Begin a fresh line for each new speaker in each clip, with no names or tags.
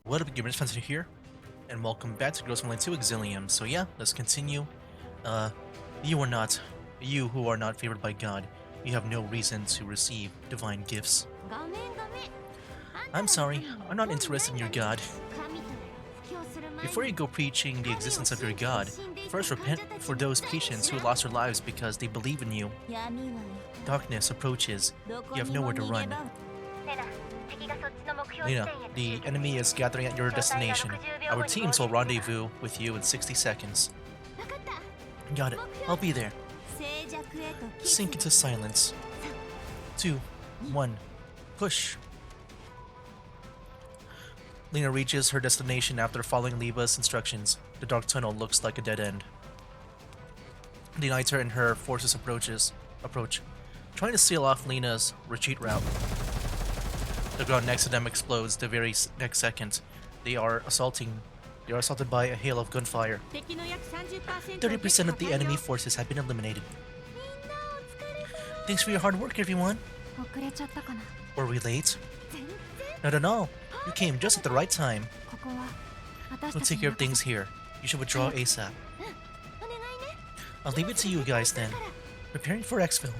What up, gamers? Spencer here, and welcome back to Frontline 2 Exilium. So yeah, let's continue. Uh, you who are not favored by God, you have no reason to receive divine gifts. I'm sorry, I'm not interested in your God. Before you go preaching the existence of your God, first repent for those patients who lost their lives because they believe in you. Darkness approaches, you have nowhere to run. Lena, the enemy is gathering at your destination. Our teams will rendezvous with you in 60 seconds. Got it. I'll be there. Sink into silence. 2, 1, push. Lena reaches her destination after following Liba's instructions. The dark tunnel looks like a dead end. The Knighter and her forces approach, trying to seal off Lena's retreat route. The ground next to them explodes the very next second. They are assaulted by a hail of gunfire. 30% of the enemy forces have been eliminated. Thanks for your hard work, everyone. Were we late? Not at all. You came just at the right time. We'll take care of things here. You should withdraw ASAP. I'll leave it to you guys then. Preparing for exfil.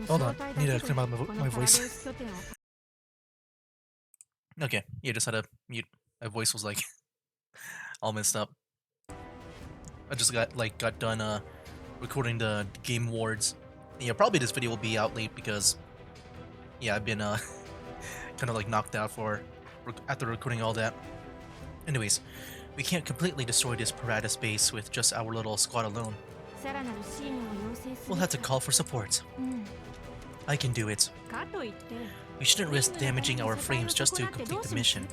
Hold on, I need to clear my voice. Okay, yeah, just had to mute. My voice was like all messed up. I just got done recording the Game Awards. Yeah, probably this video will be out late because yeah, I've been kind of like knocked out after recording all that. Anyways, we can't completely destroy this Paratus base with just our little squad alone. We'll have to call for support. I can do it. We shouldn't risk damaging our frames just to complete the mission.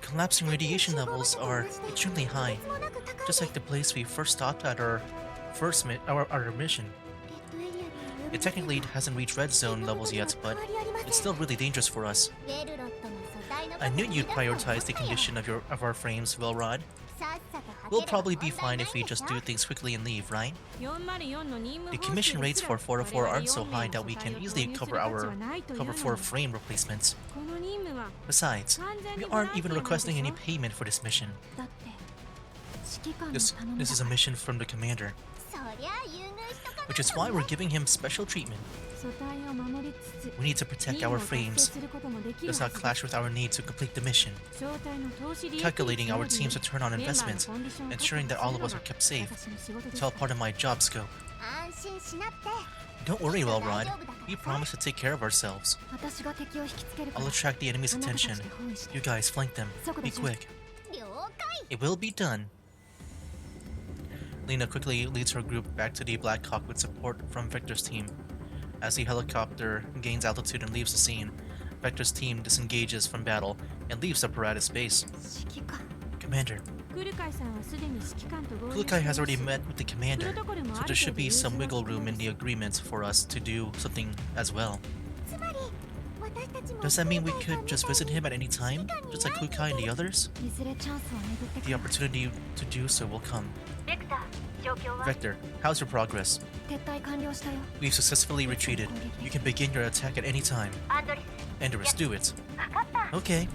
Collapsing radiation levels are extremely high, just like the place we first stopped at our mission. It technically hasn't reached red zone levels yet, but it's still really dangerous for us. I knew you'd prioritize the condition of our frames, Wilrod. We'll probably be fine if we just do things quickly and leave, right? The commission rates for 404 aren't so high that we can easily cover 4 frame replacements. Besides, we aren't even requesting any payment for this mission. This is a mission from the commander, which is why we're giving him special treatment. We need to protect our frames. Does not clash with our need to complete the mission. Calculating our team's return on investment, ensuring that all of us are kept safe. It's all part of my job scope. Don't worry, Welrod. We promise to take care of ourselves. I'll attract the enemy's attention. You guys flank them. Be quick. It will be done. Lena quickly leads her group back to the Black Hawk with support from Vector's team. As the helicopter gains altitude and leaves the scene, Vector's team disengages from battle and leaves the Paratus base. Commander, Kurukai has already met with the commander, so there should be some wiggle room in the agreement for us to do something as well. Does that mean we could just visit him at any time, just like Kurukai and the others? The opportunity to do so will come. Vector, how's your progress? We've successfully retreated. You can begin your attack at any time. Andorus, do it. Okay.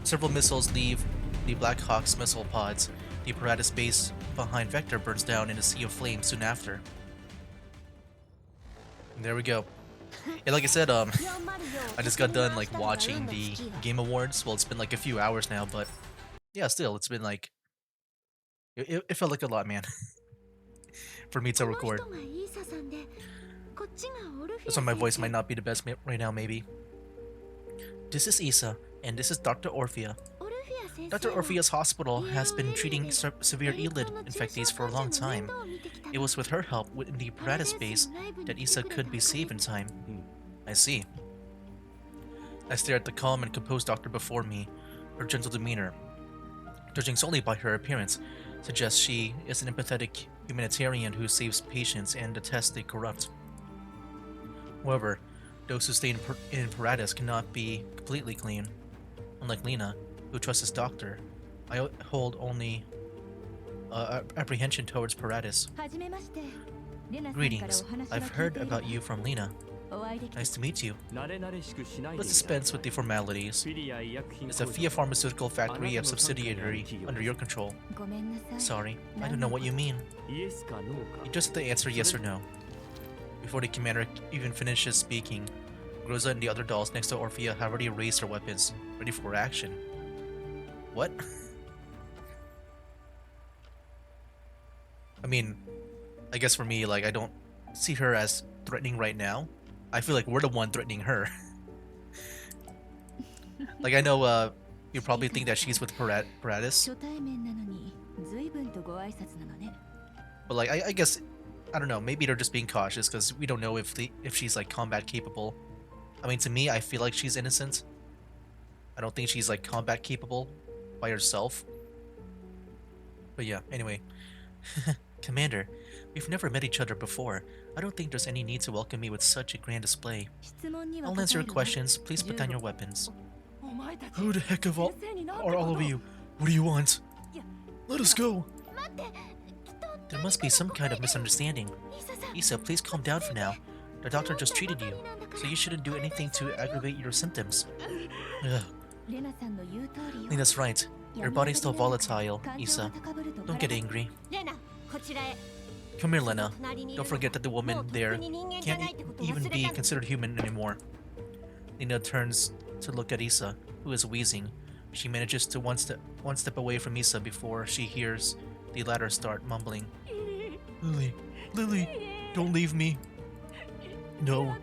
Several missiles leave the Black Hawk's missile pods. The apparatus base behind Vector burns down in a sea of flames soon after. And there we go. Yeah, like I said, I just got done like watching the Game Awards. Well, it's been like a few hours now, but yeah, still, it's been like it felt like a lot, man, for me to record. That's why my voice might not be the best right now, maybe. This is Isa, and this is Dr. Orphia. Dr. Orphia's hospital has been treating severe eyelid infectees for a long time. It was with her help in the Paratus base that Isa could be saved in time. I see. I stare at the calm and composed doctor before me. Her gentle demeanor, judging solely by her appearance, suggests she is an empathetic humanitarian who saves patients and detests the corrupt. However, those who stay in Paratus cannot be completely clean. Unlike Lena, who trusts his doctor, I hold only apprehension towards Paratus. Greetings. I've heard about you from Lena. Nice to meet you. Let's dispense with the formalities. Is the Fia Pharmaceutical Factory a subsidiary under your control? Sorry, I don't know what you mean. You just have to answer yes or no. Before the commander even finishes speaking, Groza and the other dolls next to Orphia have already raised their weapons, ready for action. What? I mean, I guess for me, like, I don't see her as threatening right now. I feel like we're the one threatening her. Like, I know, you probably think that she's with Paratus. But, like, I guess, I don't know, maybe they're just being cautious because we don't know if she's, like, combat capable. I mean, to me, I feel like she's innocent. I don't think she's, like, combat capable by herself. But yeah, anyway. Commander, we've never met each other before. I don't think there's any need to welcome me with such a grand display. I'll answer your questions. Please put down your weapons. Who the heck are all of you? What do you want? Let us go. There must be some kind of misunderstanding. Isa, please calm down for now. The doctor just treated you, so you shouldn't do anything to aggravate your symptoms. Ugh. Lena's right. Your body's still volatile, Isa. Don't get angry. Come here, Lena. Don't forget that the woman there can't even be considered human anymore. Lena turns to look at Isa, who is wheezing. She manages to one step away from Isa before she hears the latter start mumbling. Lily, don't leave me. No.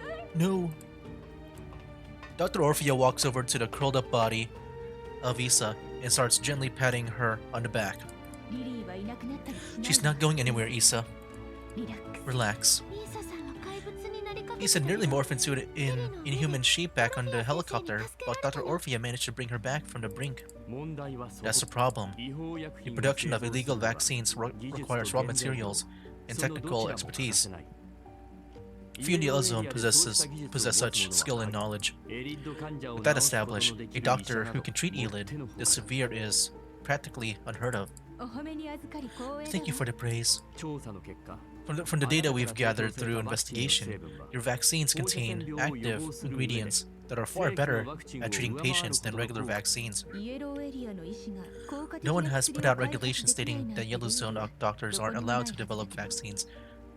Dr. Orphia walks over to the curled up body of Isa and starts gently patting her on the back. She's not going anywhere, Isa. Relax. Isa nearly morphed into an inhuman shape back on the helicopter, but Dr. Orphia managed to bring her back from the brink. That's the problem. The production of illegal vaccines requires raw materials and technical expertise. Few in the Exilium possess such skill and knowledge. With that established, a doctor who can treat Elid this severe is practically unheard of. Thank you for the praise. From the data we've gathered through investigation, your vaccines contain active ingredients that are far better at treating patients than regular vaccines. No one has put out regulations stating that Yellow Zone doctors aren't allowed to develop vaccines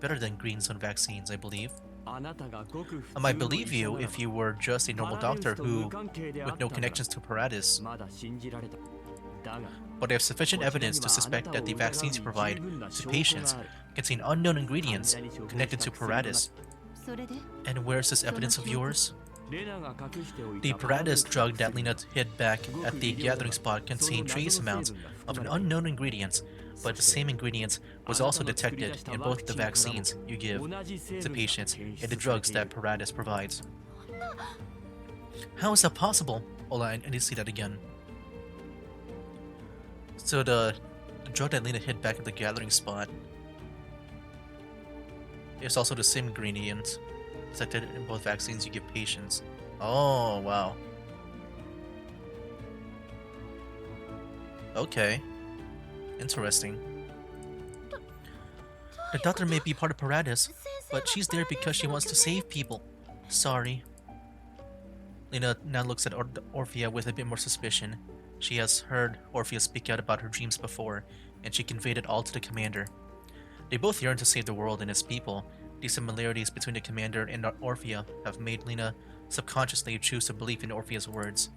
better than Green Zone vaccines, I believe. I might believe you if you were just a normal doctor with no connections to Paratus. But I have sufficient evidence to suspect that the vaccines you provide to patients contain unknown ingredients connected to Paratus. And where's this evidence of yours? The Paratus drug that Lena hid back at the gathering spot contained trace amounts of an unknown ingredient, but the same ingredient was also detected in both the vaccines you give to patients and the drugs that Paratus provides. How is that possible? Hold on, I need to see that again. So the drug that Lena hid back at the gathering spot is also the same ingredient detected in both vaccines you give patients. Oh, wow. Okay. Interesting. The doctor may be part of Paratus, but she's there because she wants to save people. Sorry. Lena now looks at Orphia with a bit more suspicion. She has heard Orphia speak out about her dreams before, and she conveyed it all to the commander. They both yearn to save the world and its people. The similarities between the commander and Orphia have made Lena subconsciously choose to believe in Orphia's words.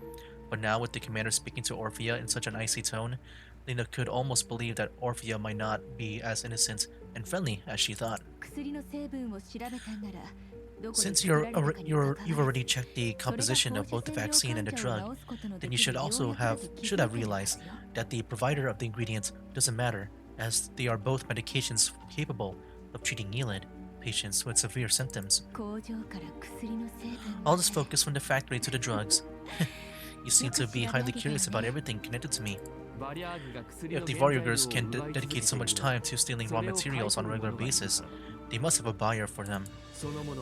But now with the commander speaking to Orphia in such an icy tone, Lena could almost believe that Orphia might not be as innocent and friendly as she thought. Since you've already checked the composition of both the vaccine and the drug, then you should have realized that the provider of the ingredients doesn't matter, as they are both medications capable of treating Elid patients with severe symptoms. I'll just focus from the factory to the drugs. You seem to be highly curious about everything connected to me. If the Warriors can dedicate so much time to stealing raw materials on a regular basis, they must have a buyer for them.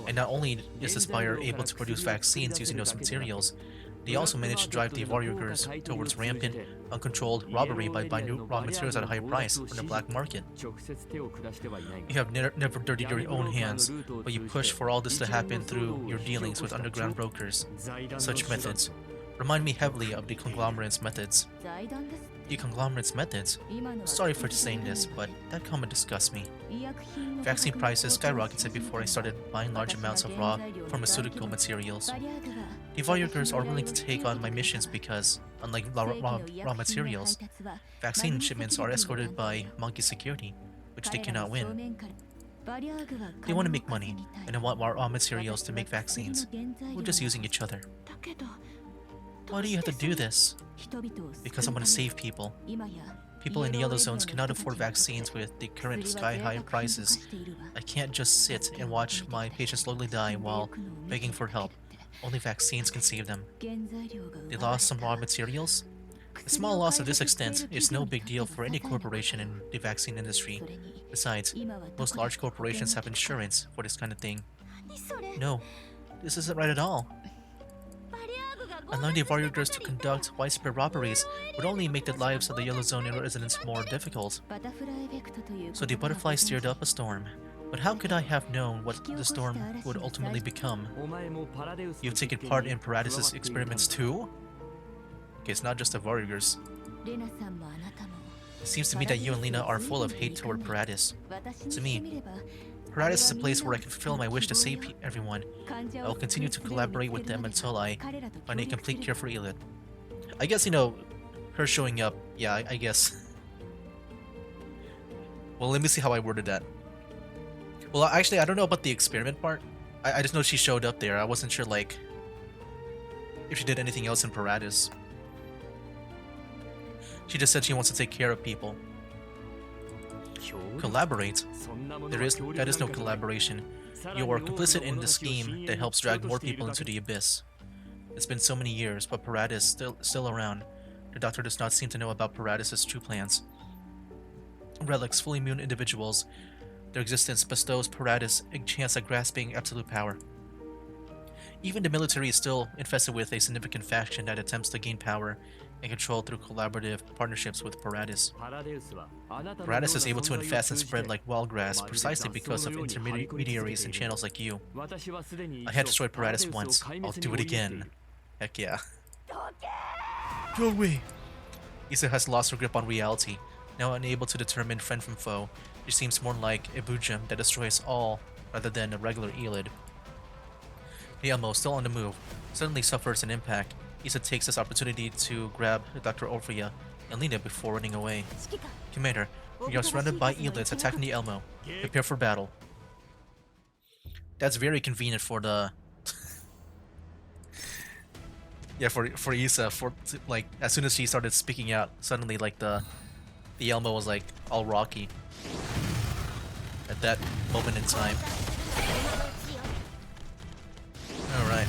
And not only is this buyer able to produce vaccines using those materials, They also managed to drive the warriors towards rampant, uncontrolled robbery by buying new raw materials at a high price from the black market. You have never dirtied your own hands, but you push for all this to happen through your dealings with underground brokers. Such methods remind me heavily of the conglomerate's methods. The conglomerate's methods? Sorry for saying this, but that comment disgusts me. Vaccine prices skyrocketed before I started buying large amounts of raw pharmaceutical materials. The warriors are willing to take on my missions because, unlike raw materials, vaccine shipments are escorted by monkey security, which they cannot win. They want to make money, and they want raw materials to make vaccines. We're just using each other. Why do you have to do this? Because I want to save people. People in the yellow zones cannot afford vaccines with the current sky-high prices. I can't just sit and watch my patients slowly die while begging for help. Only vaccines can save them. They lost some raw materials? A small loss of this extent is no big deal for any corporation in the vaccine industry. Besides, most large corporations have insurance for this kind of thing. No, this isn't right at all. Allowing the warriors to conduct widespread robberies would only make the lives of the Yellow Zone residents more difficult. So the butterfly stirred up a storm. But how could I have known what the storm would ultimately become? You've taken part in Paradis' experiments too? Okay, it's not just the warriors. It seems to me that you and Lena are full of hate toward Paradis. To me, Paradis is a place where I can fulfill my wish to save everyone. I will continue to collaborate with them until I find a complete cure for Elid. I guess, her showing up, yeah, I guess. Well, let me see how I worded that. Well, actually, I don't know about the experiment part. I just know she showed up there. I wasn't sure, like, if she did anything else in Paradis. She just said she wants to take care of people. Collaborate? That is no collaboration. You are complicit in the scheme that helps drag more people into the abyss. It's been so many years, but Paradis still around. The doctor does not seem to know about Paradis' true plans. Relics, fully immune individuals. Their existence bestows Paradis a chance at grasping absolute power. Even the military is still infested with a significant faction that attempts to gain power and control through collaborative partnerships with Paradis. Paradis is able to infest and spread like wild grass precisely because of intermediaries and channels like you. I had destroyed Paradis once. I'll do it again. Heck yeah. Go away! Issa has lost her grip on reality. Now unable to determine friend from foe, she seems more like a Bujum that destroys all rather than a regular Elid. The Elmo, still on the move, suddenly suffers an impact. Issa takes this opportunity to grab Dr. Orphia and Lena before running away. Commander, we are surrounded by Elids attacking the Elmo. Prepare for battle. That's very convenient for the... yeah, for Issa, like, as soon as she started speaking out, suddenly, like, the Elmo was, like, all rocky. At that moment in time. Alright.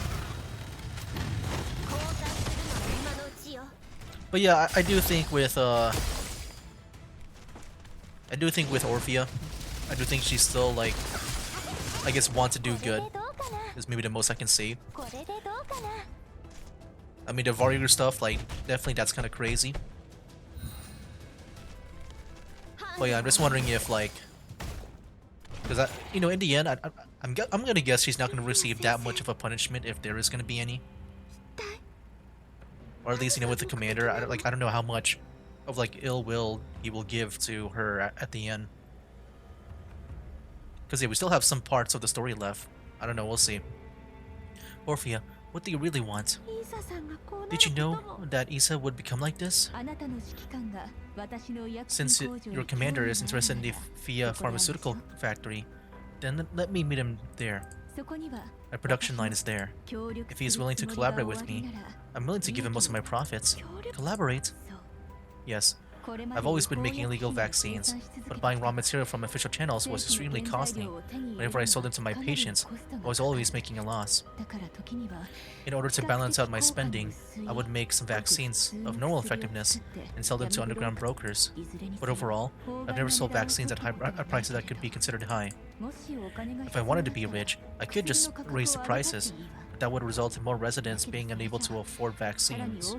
But yeah, I do think with Orphia, I do think she's still like, I guess, wants to do good. Is maybe the most I can say. I mean, the warrior stuff, like, definitely that's kind of crazy. But yeah, I'm just wondering if, like, because in the end, I'm gonna guess she's not gonna receive that much of a punishment if there is gonna be any. Or at least, with the commander, I don't know how much of, like, ill will he will give to her at the end. Because, yeah, we still have some parts of the story left. I don't know, we'll see. Orphia, what do you really want? Did you know that Issa would become like this? Since your commander is interested in the Fia pharmaceutical factory, then let me meet him there. My production line is there. If he is willing to collaborate with me, I'm willing to give him most of my profits. Collaborate? Yes. I've always been making illegal vaccines, but buying raw material from official channels was extremely costly. Whenever I sold them to my patients, I was always making a loss. In order to balance out my spending, I would make some vaccines of normal effectiveness and sell them to underground brokers. But overall, I've never sold vaccines at prices that could be considered high. If I wanted to be rich, I could just raise the prices, That would result in more residents being unable to afford vaccines.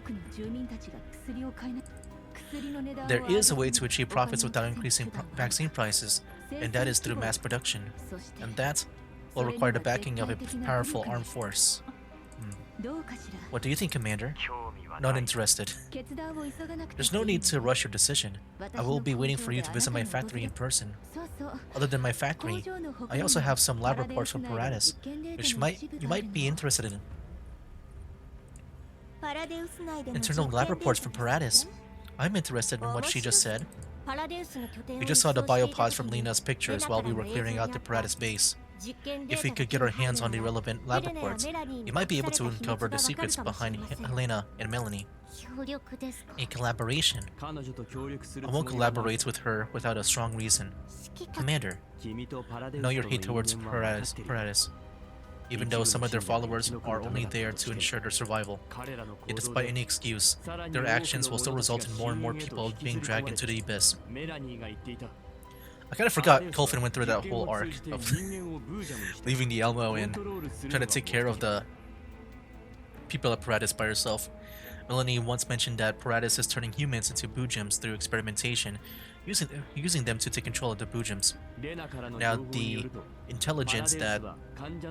There is a way to achieve profits without increasing vaccine prices, and that is through mass production. And that will require the backing of a powerful armed force. What do you think, Commander? Not interested. There's no need to rush your decision. I will be waiting for you to visit my factory in person. Other than my factory, I also have some lab reports from Paratus, which you might be interested in. Internal lab reports from Paratus. I'm interested in what she just said. We just saw the biopods from Lena's pictures while we were clearing out the Paratus base. If we could get our hands on the relevant lab reports, we might be able to uncover the secrets behind Helena and Melanie. A collaboration. I won't collaborate with her without a strong reason. Commander, I know your hate towards Paratus, even though some of their followers are only there to ensure their survival. Yet despite any excuse, their actions will still result in more and more people being dragged into the abyss. I kind of forgot Kulfin went through that whole arc of leaving the Elmo and trying to take care of the people at Paratus by herself. Melanie once mentioned that Paratus is turning humans into Bujums through experimentation, using them to take control of the Bujums. Now, the intelligence that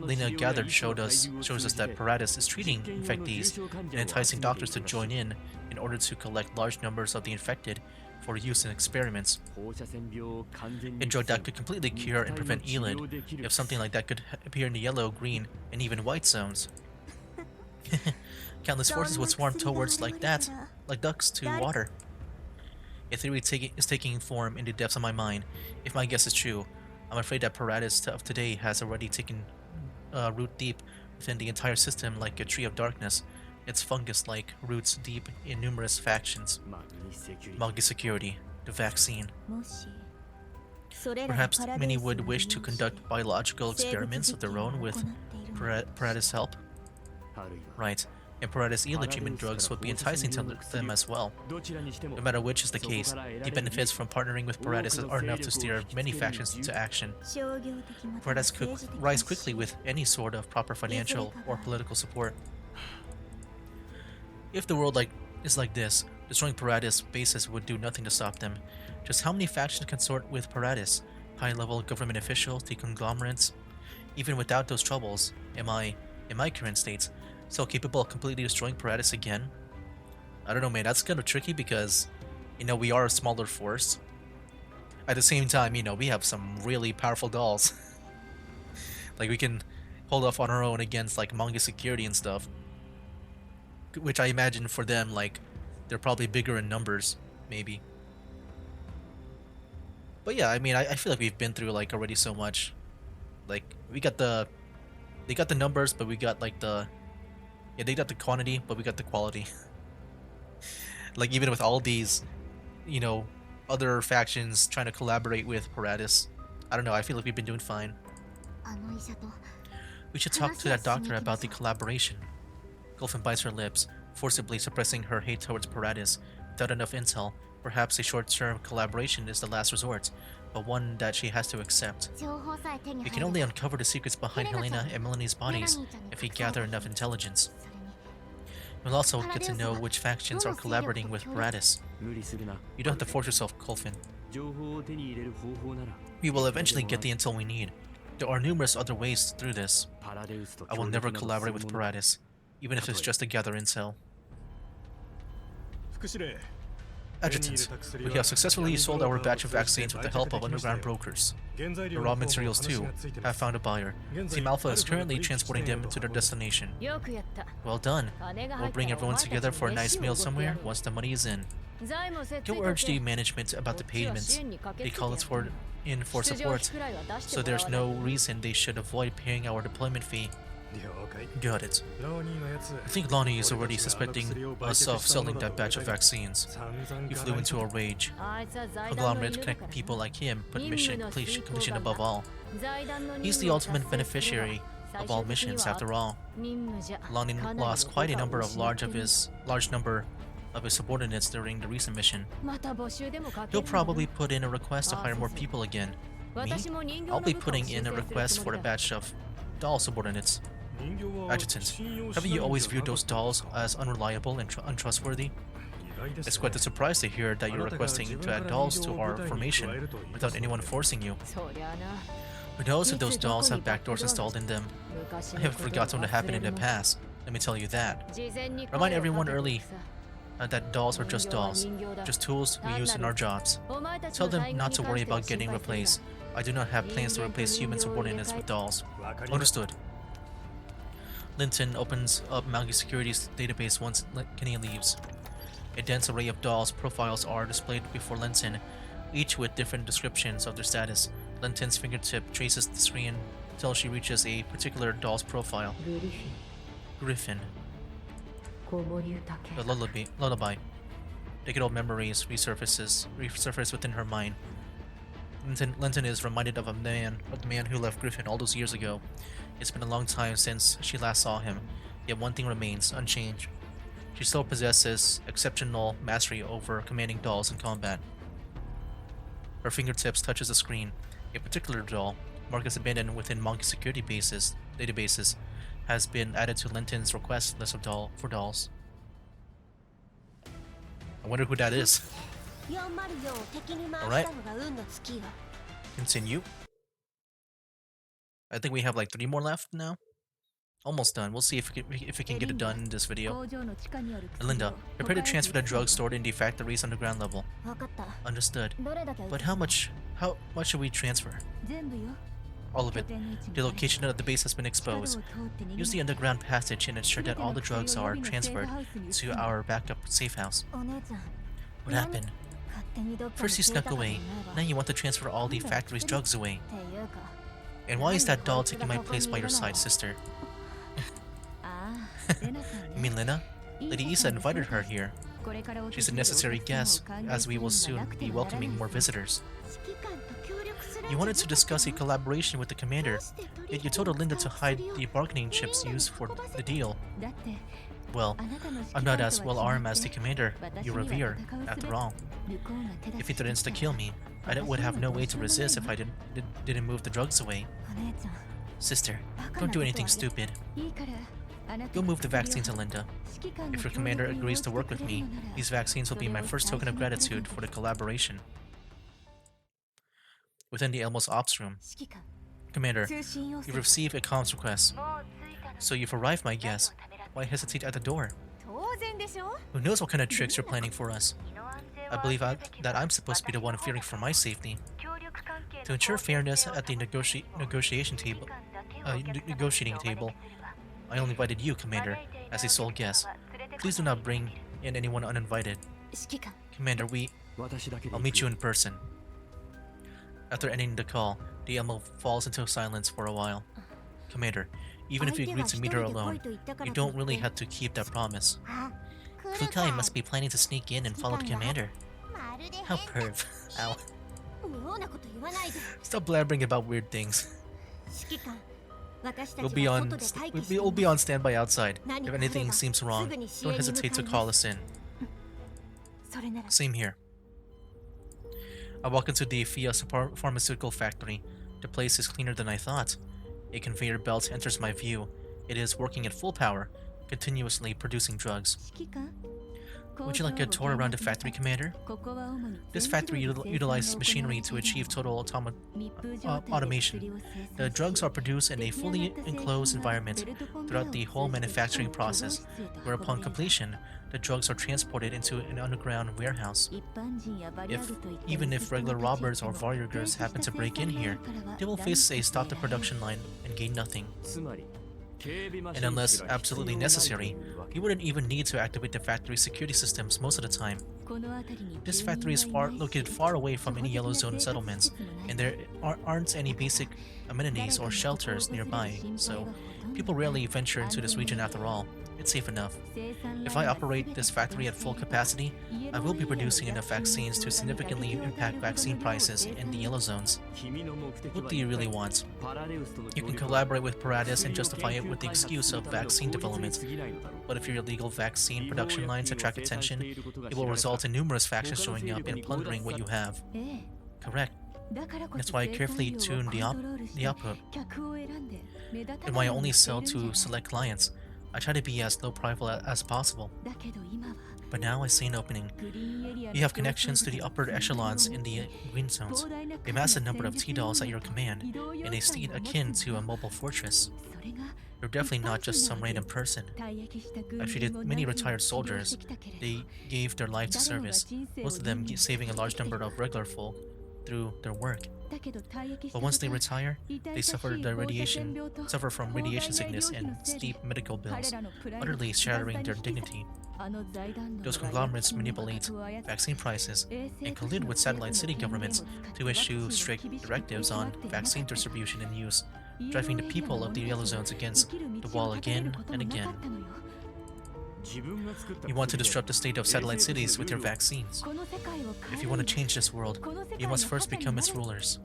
Lena gathered shows us that Paratus is treating infectees and enticing doctors to join in order to collect large numbers of the infected for use in experiments. A drug that could completely cure and prevent Elid, if something like that could appear in the yellow, green, and even white zones. Countless forces would swarm towards like that, like ducks to water. A theory is taking form in the depths of my mind. If my guess is true, I'm afraid that Paratus of today has already taken root deep within the entire system like a tree of darkness. Its fungus-like roots deep in numerous factions. Magi security, the vaccine. Perhaps many would wish to conduct biological experiments of their own with Paratus' help. Right, and Paratus Elid treatment drugs would be enticing to them as well. No matter which is the case, the benefits from partnering with Paratus are enough to steer many factions into action. Paratus could rise quickly with any sort of proper financial or political support. If the world is like this, destroying Paratus bases would do nothing to stop them. Just how many factions consort with Paratus? High-level government officials, the conglomerates? Even without those troubles, am I, in my current state, so capable of completely destroying Paratus again? I don't know, man. That's kind of tricky because, we are a smaller force. At the same time, we have some really powerful dolls. Like, we can hold off on our own against, like, manga security and stuff. Which I imagine for them, like, they're probably bigger in numbers, maybe. But yeah, I feel like we've been through, like, already so much. Like, they got the numbers, but we got, like, they got the quantity, but we got the quality. Like, even with all these, other factions trying to collaborate with Paratus, I don't know, I feel like we've been doing fine. We should talk to that doctor about the collaboration. Gulfin bites her lips, forcibly suppressing her hate towards Paratus. Without enough intel, perhaps a short-term collaboration is the last resort, but one that she has to accept. We can only uncover the secrets behind Helena and Melanie's bodies if we gather enough intelligence. We'll also get to know which factions are collaborating with Paratus. You don't have to force yourself, Gulfin. We will eventually get the intel we need. There are numerous other ways through this. I will never collaborate with Paratus, even if it's just to gather intel. Adjutant, we have successfully sold our batch of vaccines with the help of underground brokers. The raw materials, too, have found a buyer. Team Alpha is currently transporting them to their destination. Well done. We'll bring everyone together for a nice meal somewhere once the money is in. Go urge the management about the payments. They call us in for support, so there's no reason they should avoid paying our deployment fee. Got it. I think Lonnie is already suspecting us of selling that batch of vaccines. He flew into a rage. Conglomerates connect people like him, put mission completion above all. He's the ultimate beneficiary of all missions, after all. Lonnie lost quite a large number of his subordinates during the recent mission. He'll probably put in a request to hire more people again. Me? I'll be putting in a request for a batch of doll subordinates. Adjutant, haven't you always viewed those dolls as unreliable and untrustworthy? It's quite a surprise to hear that you're requesting to add dolls to our formation without anyone forcing you. Who knows if those dolls have backdoors installed in them? I haven't forgotten what happened in the past, let me tell you that. Remind everyone early that dolls are just dolls, just tools we use in our jobs. Tell them not to worry about getting replaced. I do not have plans to replace human subordinates with dolls. Understood. Linton opens up Monkey Security's database once Kenny leaves. A dense array of dolls' profiles are displayed before Linton, each with different descriptions of their status. Linton's fingertip traces the screen until she reaches a particular doll's profile. Griffin. The lullaby. Decade old memories resurface within her mind. Linton is reminded of the man who left Griffin all those years ago. It's been a long time since she last saw him, yet one thing remains unchanged. She still possesses exceptional mastery over commanding dolls in combat. Her fingertips touches the screen. A particular doll, marked as abandoned within Monkey Security databases, has been added to Linton's request list of dolls. I wonder who that is. Alright. Continue. I think we have like 3 more left now. Almost done. We'll see if we can get it done in this video. Linda, prepare to transfer the drugs stored in the factory's underground level. Understood. But how much should we transfer? All of it. The location of the base has been exposed. Use the underground passage and ensure that all the drugs are transferred to our backup safe house. What happened? First you snuck away, now you want to transfer all the factory's drugs away. And why is that doll taking my place by your side, sister? You mean Lena? Lady Isa invited her here. She's a necessary guest, as we will soon be welcoming more visitors. You wanted to discuss a collaboration with the commander, yet you told Linda to hide the bargaining chips used for the deal. Well, I'm not as well armed as the commander you revere, after all. If he threatens to kill me, I would have no way to resist if I didn't move the drugs away. Sister, don't do anything stupid. Go move the vaccine to Linda. If your commander agrees to work with me, these vaccines will be my first token of gratitude for the collaboration. Within the Elmo's ops room. Commander, you received a comms request. So you've arrived, my guess. Why hesitate at the door? Who knows what kind of tricks you're planning for us? I believe that I'm supposed to be the one fearing for my safety. To ensure fairness at the negotiating table, I only invited you, Commander, as a sole guest. Please do not bring in anyone uninvited. Commander, I'll meet you in person. After ending the call, the Elmo falls into silence for a while. Commander, even if you agreed to meet her alone, you don't really have to keep that promise. Fukai must be planning to sneak in and follow the commander. How perv. Ow. Stop blabbering about weird things. We'll be on standby outside. If anything seems wrong, don't hesitate to call us in. Same here. I walk into the Orphia pharmaceutical factory. The place is cleaner than I thought. A conveyor belt enters my view. It is working at full power, continuously producing drugs. Would you like a tour around the factory, Commander? This factory utilizes machinery to achieve total automation. The drugs are produced in a fully enclosed environment throughout the whole manufacturing process, where upon completion, the drugs are transported into an underground warehouse. Even if regular robbers or voyeurs happen to break in here, they will face a stop the production line and gain nothing. And unless absolutely necessary, you wouldn't even need to activate the factory's security systems most of the time. This factory is located far away from any Yellow Zone settlements, and there aren't any basic amenities or shelters nearby, so people rarely venture into this region after all. It's safe enough. If I operate this factory at full capacity, I will be producing enough vaccines to significantly impact vaccine prices in the Yellow Zones. What do you really want? You can collaborate with Paradis and justify it with the excuse of vaccine development. But if your illegal vaccine production lines attract attention, it will result in numerous factions showing up and plundering what you have. Correct. That's why I carefully tune the output. In why I only sell to select clients. I try to be as low profile as possible. But now I see an opening. You have connections to the upper echelons in the green zones, a massive number of T-dolls at your command, and a state akin to a mobile fortress. You're definitely not just some random person. I've treated many retired soldiers. They gave their life to service, most of them saving a large number of regular folk through their work. But once they retire, they suffer from radiation sickness and steep medical bills, utterly shattering their dignity. Those conglomerates manipulate vaccine prices and collude with satellite city governments to issue strict directives on vaccine distribution and use, driving the people of the yellow zones against the wall again and again. You want to disrupt the state of satellite cities with your vaccines. If you want to change this world, you must first become its rulers.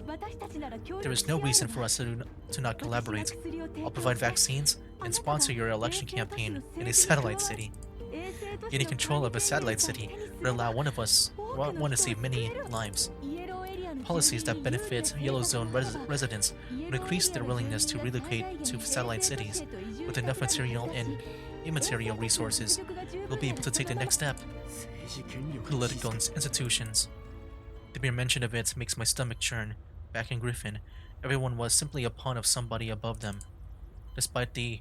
There is no reason for us to not collaborate. I'll provide vaccines and sponsor your election campaign in a satellite city. Getting control of a satellite city would allow one to save many lives. Policies that benefit Yellow Zone residents would increase their willingness to relocate to satellite cities. With enough material and immaterial resources, we'll be able to take the next step. Political institutions. The mere mention of it makes my stomach churn. Back in Griffin, everyone was simply a pawn of somebody above them. Despite the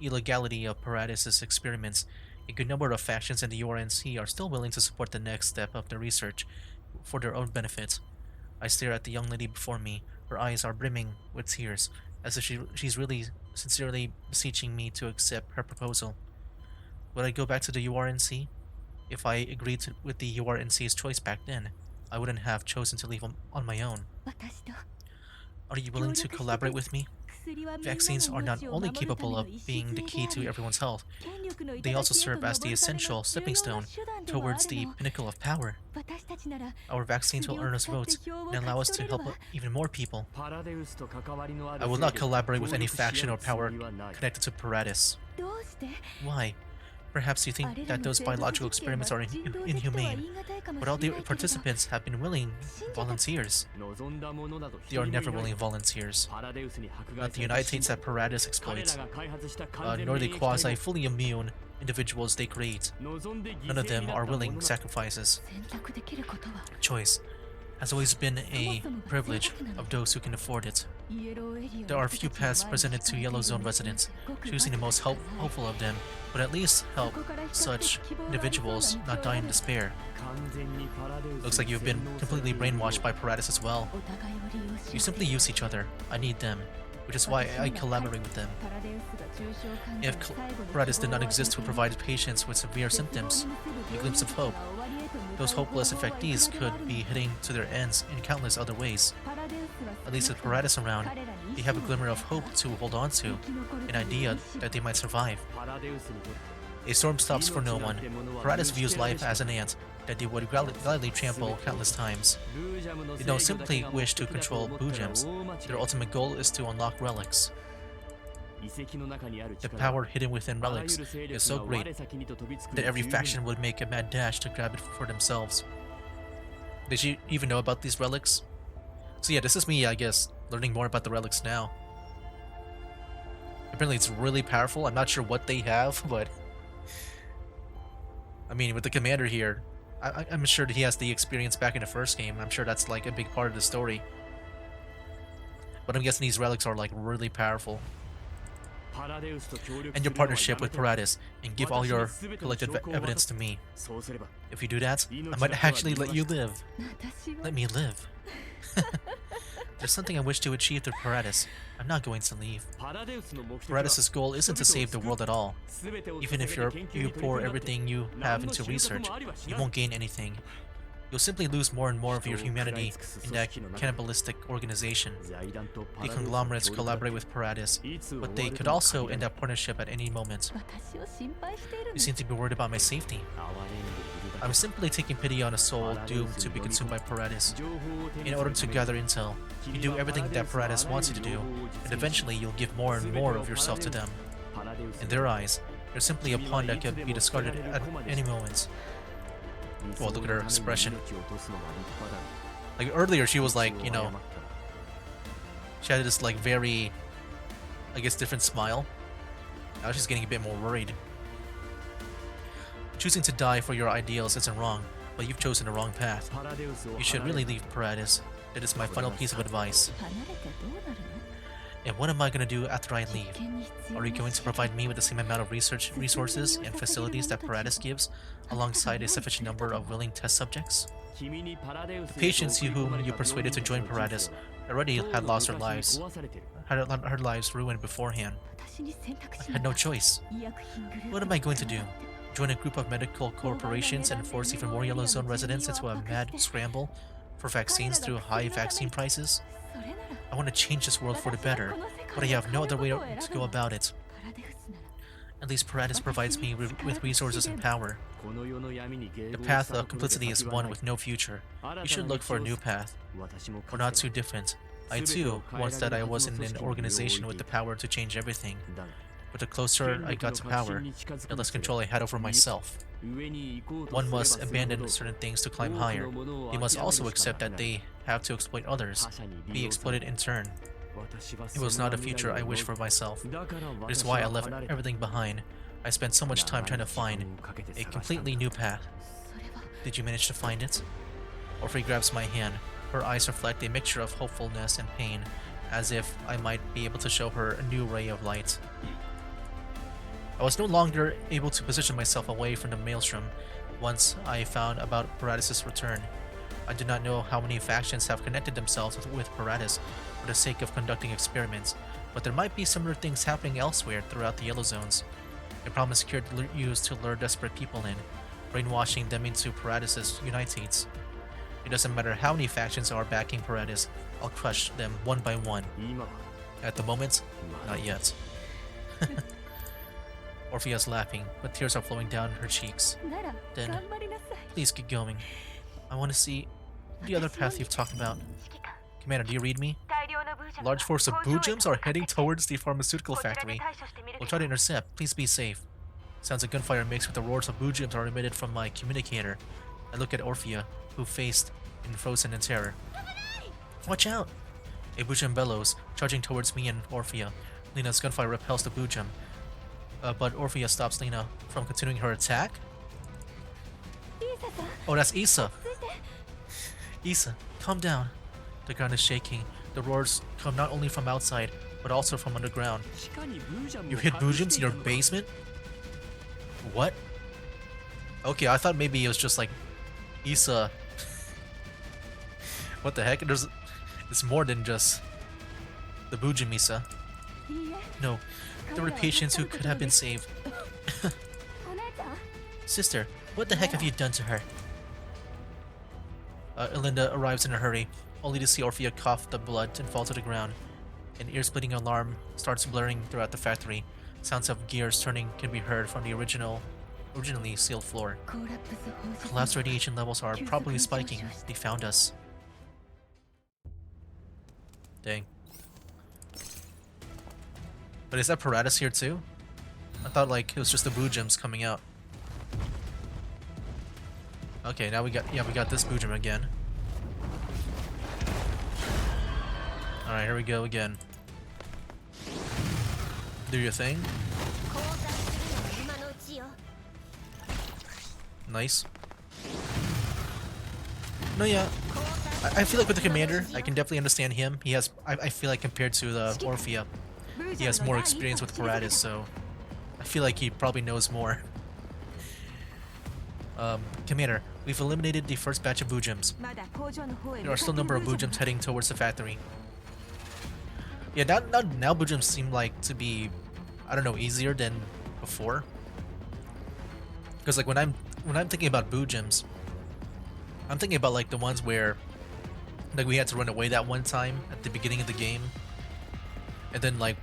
illegality of Paradis' experiments, a good number of factions in the URNC are still willing to support the next step of the research for their own benefit. I stare at the young lady before me. Her eyes are brimming with tears, as if she's really sincerely beseeching me to accept her proposal. Would I go back to the URNC? If I agreed with the URNC's choice back then, I wouldn't have chosen to leave on my own. Are you willing to collaborate with me? Vaccines are not only capable of being the key to everyone's health, they also serve as the essential stepping stone towards the pinnacle of power. Our vaccines will earn us votes and allow us to help even more people. I will not collaborate with any faction or power connected to Paradis. Why? Perhaps you think that those biological experiments are inhumane, but all the participants have been willing volunteers. They are never willing volunteers. Not the United States that Paradis exploits, nor the quasi-fully immune individuals they create. None of them are willing sacrifices. Choice has always been a privilege of those who can afford it. There are few paths presented to Yellow Zone residents. Choosing the most hopeful of them would at least help such individuals not die in despair. Looks like you've been completely brainwashed by Paradis as well. You simply use each other. I need them, which is why I collaborate with them. If Paradis did not exist to provide patients with severe symptoms, a glimpse of hope, those hopeless infectees could be heading to their ends in countless other ways. At least with Paradis around, they have a glimmer of hope to hold on to, an idea that they might survive. A storm stops for no one. Paradis views life as an ant that they would gladly trample countless times. They don't simply wish to control Boo Gems. Their ultimate goal is to unlock relics. The power hidden within relics is so great that every faction would make a mad dash to grab it for themselves. Did you even know about these relics? So yeah, this is me, I guess, learning more about the relics now. Apparently it's really powerful. I'm not sure what they have, but I mean, with the commander here, I'm sure that he has the experience back in the first game. I'm sure that's like a big part of the story. But I'm guessing these relics are like really powerful. And your partnership with Paradis, and give all your collected evidence to me. If you do that, I might actually let you live. Let me live. There's something I wish to achieve through Paradis. I'm not going to leave. Paradis' goal isn't to save the world at all. Even if you pour everything you have into research, you won't gain anything. You'll simply lose more and more of your humanity in that cannibalistic organization. The conglomerates collaborate with Paradis, but they could also end that partnership at any moment. You seem to be worried about my safety. I'm simply taking pity on a soul doomed to be consumed by Paradis. In order to gather intel, you do everything that Paradis wants you to do, and eventually you'll give more and more of yourself to them. In their eyes, you're simply a pawn that could be discarded at any moment. Well, look at her expression. Like earlier she was like, you know, she had this like very, I guess, different smile. Now she's getting a bit more worried. Choosing to die for your ideals isn't wrong, but you've chosen the wrong path. You should really leave Paradis. That is my final piece of advice. And what am I gonna do after I leave? Are you going to provide me with the same amount of resources and facilities that Paradis gives, alongside a sufficient number of willing test subjects? The patients whom you persuaded to join Paradis already had lost their lives, had her lives ruined beforehand. I had no choice. What am I going to do? Join a group of medical corporations and force even more Yellow Zone residents into a mad scramble for vaccines through high vaccine prices? I want to change this world for the better, but I have no other way to go about it. At least Paradis provides me with resources and power. The path of complicity is one with no future. You should look for a new path. We're not too different. I too once that I was in an organization with the power to change everything. But the closer I got to power, the less control I had over myself. One must abandon certain things to climb higher. They must also accept that they have to exploit others, be exploited in turn. It was not a future I wished for myself. It is why I left everything behind. I spent so much time trying to find a completely new path. Did you manage to find it? Orphia grabs my hand. Her eyes reflect a mixture of hopefulness and pain, as if I might be able to show her a new ray of light. I was no longer able to position myself away from the maelstrom once I found about Paradis' return. I do not know how many factions have connected themselves with Paradis for the sake of conducting experiments, but there might be similar things happening elsewhere throughout the Yellow Zones. A problem is used to lure desperate people in, brainwashing them into Paradis' unitates. It doesn't matter how many factions are backing Paradis, I'll crush them one by one. At the moment, not yet. Orphia's laughing, but tears are flowing down her cheeks. Then, please keep going. I want to see the other path you've talked about. Commander, do you read me? A large force of Bujums are heading towards the pharmaceutical factory. We'll try to intercept. Please be safe. Sounds of gunfire mixed with the roars of Bujums are emitted from my communicator. I look at Orphia, who faced in frozen in terror. Watch out! A Bujum bellows, charging towards me and Orphia. Lena's gunfire repels the Bujum. But Orphia stops Lena from continuing her attack? Oh, that's Issa. Issa, calm down. The ground is shaking. The roars come not only from outside, but also from underground. You hid Bujums in your basement? What? Okay, I thought maybe it was just like Issa. What the heck? It's more than just the Bujum Issa. No, there were patients who could have been saved. Sister, what the heck have you done to her? Elinda arrives in a hurry, only to see Orphia cough the blood and fall to the ground. An ear-splitting alarm starts blaring throughout the factory. Sounds of gears turning can be heard from the originally sealed floor. Collapse radiation levels are probably spiking. They found us. Dang. But is that Paradis here too? I thought like it was just the Bujums coming out. Okay, now we got this Bujum again. Alright, here we go again. Do your thing. Nice. No, yeah. I feel like with the commander, I can definitely understand him. He has, I feel like compared to the Orphia, he has more experience with Paradis, so I feel like he probably knows more. Commander, we've eliminated the first batch of Bujums. There are still a number of Bujums heading towards the factory. Yeah, now Bujums seem like to be, I don't know, easier than before. Because like when I'm thinking about Bujums, I'm thinking about like the ones where like we had to run away that one time at the beginning of the game, and then like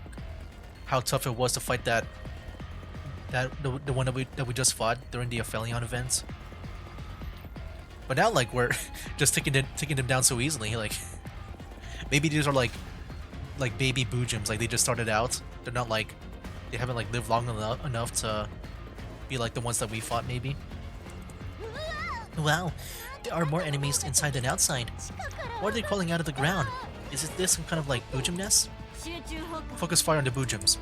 how tough it was to fight the one that we just fought during the Aphelion events. But now like we're just taking them down so easily. Like maybe these are like baby Bujums, like they just started out. They're not like, they haven't like lived long enough to be like the ones that we fought maybe. Wow, there are more enemies inside than outside. Why are they crawling out of the ground? Is this some kind of like Boojum nest? Focus fire on the Boojums.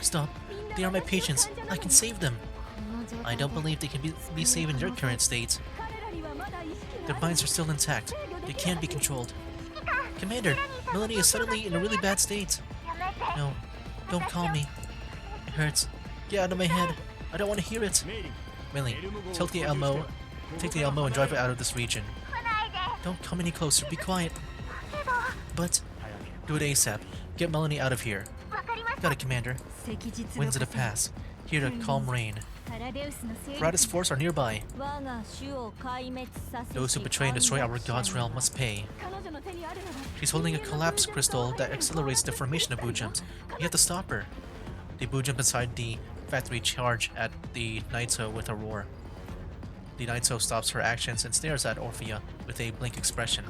Stop. They are my patients. I can save them. I don't believe they can be saved in their current state. Their minds are still intact. They can't be controlled. Commander, Melanie is suddenly in a really bad state. No, don't call me. It hurts. Get out of my head. I don't want to hear it. Millie, take the Elmo and drive it out of this region. Don't come any closer. Be quiet. But do it ASAP. Get Melanie out of here. Got it, Commander. Winds of the pass. Here to calm rain. Paratus force are nearby. Those who betray and destroy our god's realm must pay. She's holding a collapse crystal that accelerates the formation of Boojums. You have to stop her. The Boojump inside the factory charge at the Naito with a roar. The Naito stops her actions and stares at Orphia with a blank expression.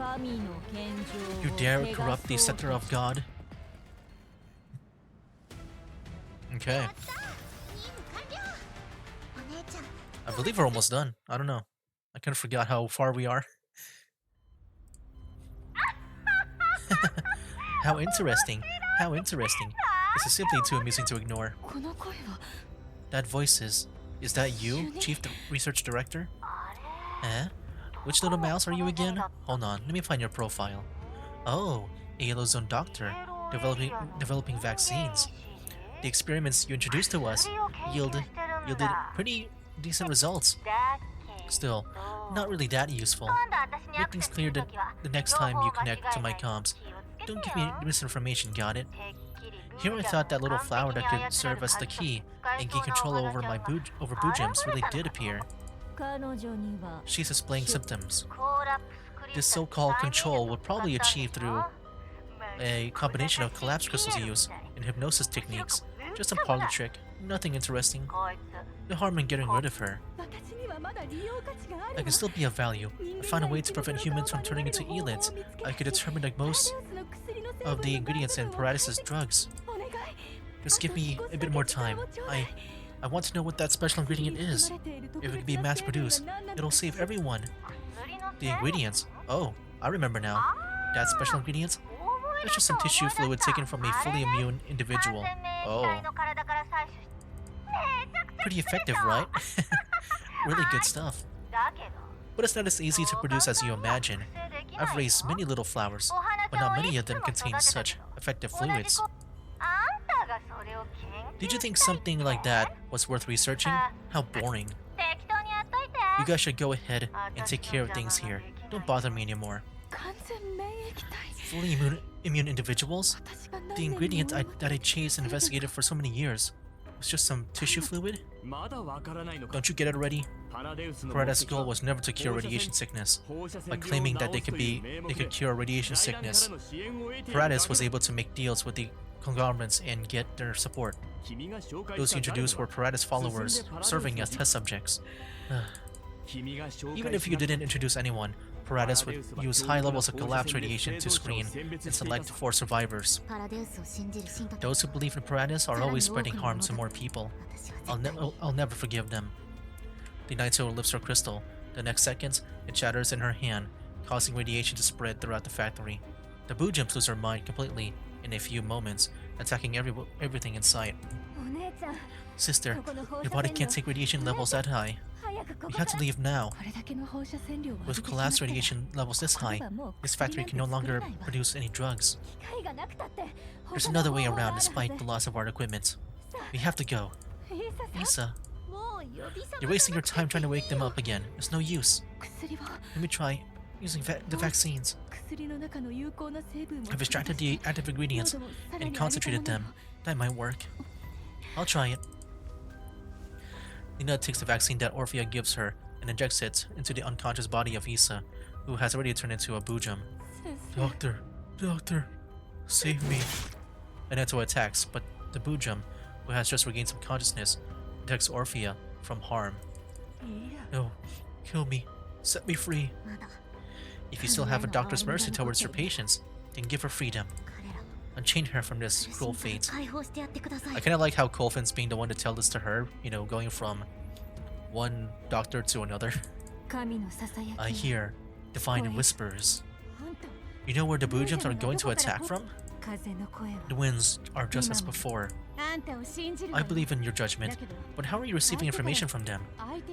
You dare corrupt the scepter of God? Okay. I believe we're almost done. I don't know. I kind of forgot how far we are. How interesting. How interesting. This is simply too amusing to ignore. That voice is that you, Chief Research Director? Eh? Which little mouse are you again? Hold on, let me find your profile. Oh, a Yellow Zone doctor, developing vaccines. The experiments you introduced to us yielded pretty decent results. Still, not really that useful. Make things clear that the next time you connect to my comms. Don't give me misinformation, got it? Here I thought that little flower that could serve as the key and gain control over over Boojums really did appear. She's displaying symptoms. This so-called control would probably achieve through a combination of collapse crystals use and hypnosis techniques. Just a parlor trick, nothing interesting. No harm in getting rid of her. I can still be of value. I found a way to prevent humans from turning into elids. I could determine like most of the ingredients in Paratus' drugs. Just give me a bit more time. I want to know what that special ingredient is. If it can be mass-produced, it'll save everyone. The ingredients? Oh, I remember now. That special ingredient? That's just some tissue fluid taken from a fully immune individual. Oh. Pretty effective, right? Really good stuff. But it's not as easy to produce as you imagine. I've raised many little flowers, but not many of them contain such effective fluids. Did you think something like that was worth researching? How boring. You guys should go ahead and take care of things here. Don't bother me anymore. Fully immune individuals? The ingredient that I chased and investigated for so many years was just some tissue fluid? Don't you get it already? Paratus' goal was never to cure radiation sickness. By claiming that they could cure radiation sickness, Paratus was able to make deals with the conglomerates and get their support. Those he introduced were Paratus followers, serving as test subjects. Even if you didn't introduce anyone, Paratus would use high levels of collapse radiation to screen and select for survivors. Those who believe in Paratus are always spreading harm to more people. I'll never forgive them. The Naito lifts her crystal. The next second, it shatters in her hand, causing radiation to spread throughout the factory. The Boojums lose their mind completely in a few moments, attacking everything in sight. Sister, your body can't take radiation levels that high. We have to leave now. With collapse radiation levels this high, this factory can no longer produce any drugs. There's another way around despite the loss of our equipment. We have to go. Isa, you're wasting your time trying to wake them up again. There's no use. Let me try using the vaccines. I've extracted the active ingredients and concentrated them. That might work. I'll try it. Nina takes the vaccine that Orphia gives her and injects it into the unconscious body of Isa, who has already turned into a Boojum. Doctor, save me. Aneto attacks, but the Boojum, who has just regained some consciousness, protects Orphia from harm. No, kill me. Set me free. If you still have a doctor's mercy towards your patients, then give her freedom. Unchain her from this cruel fate. I kinda like how Colfin's being the one to tell this to her, you know, going from one doctor to another. I hear divine whispers. You know where the Bujums are going to attack from? The winds are just as before. I believe in your judgment, but how are you receiving information from them?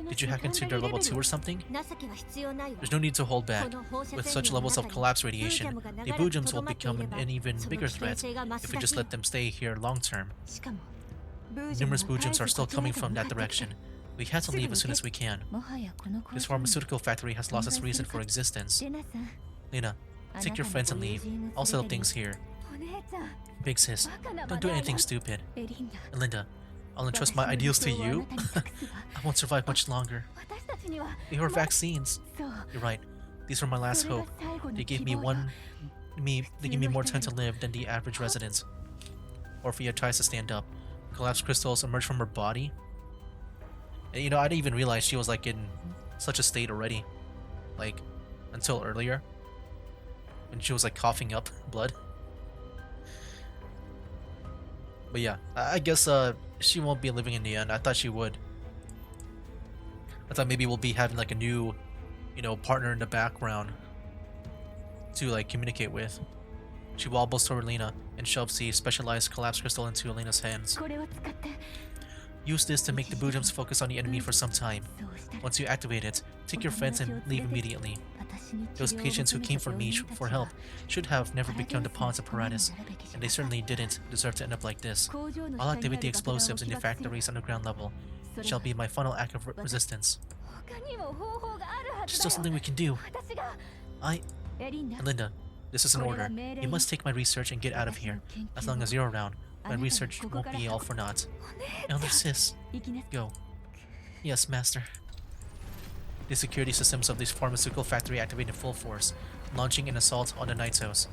Did you hack into their level 2 or something? There's no need to hold back. With such levels of collapse radiation, the Bujums will become an even bigger threat if we just let them stay here long term. Numerous Bujums are still coming from that direction. We have to leave as soon as we can. This pharmaceutical factory has lost its reason for existence. Lena, take your friends and leave. I'll settle things here. Big sis, don't do anything stupid. And Linda, I'll entrust my ideals to you? I won't survive much longer. They were vaccines. You're right. These were my last hope. They gave me more time to live than the average resident. Orphia tries to stand up. Collapsed crystals emerge from her body. And, you know, I didn't even realize she was like in such a state already. Like, until earlier. When she was like coughing up blood. But yeah, I guess she won't be living in the end. I thought she would. I thought maybe we'll be having like a new, you know, partner in the background to like communicate with. She wobbles toward Lena and shoves the specialized collapse crystal into Lena's hands. Use this to make the Bujums focus on the enemy for some time. Once you activate it, take your friends and leave immediately. Those patients who came for me for help should have never become the pawns of Paratus, and they certainly didn't deserve to end up like this. I'll activate the explosives in the factory's underground level. It shall be my final act of resistance. There's still something we can do. And Linda, this is an order. You must take my research and get out of here. As long as you're around, my research won't be all for naught. Elder Sis, go. Yes, Master. The security systems of this pharmaceutical factory activate in full force, launching an assault on the Naitos.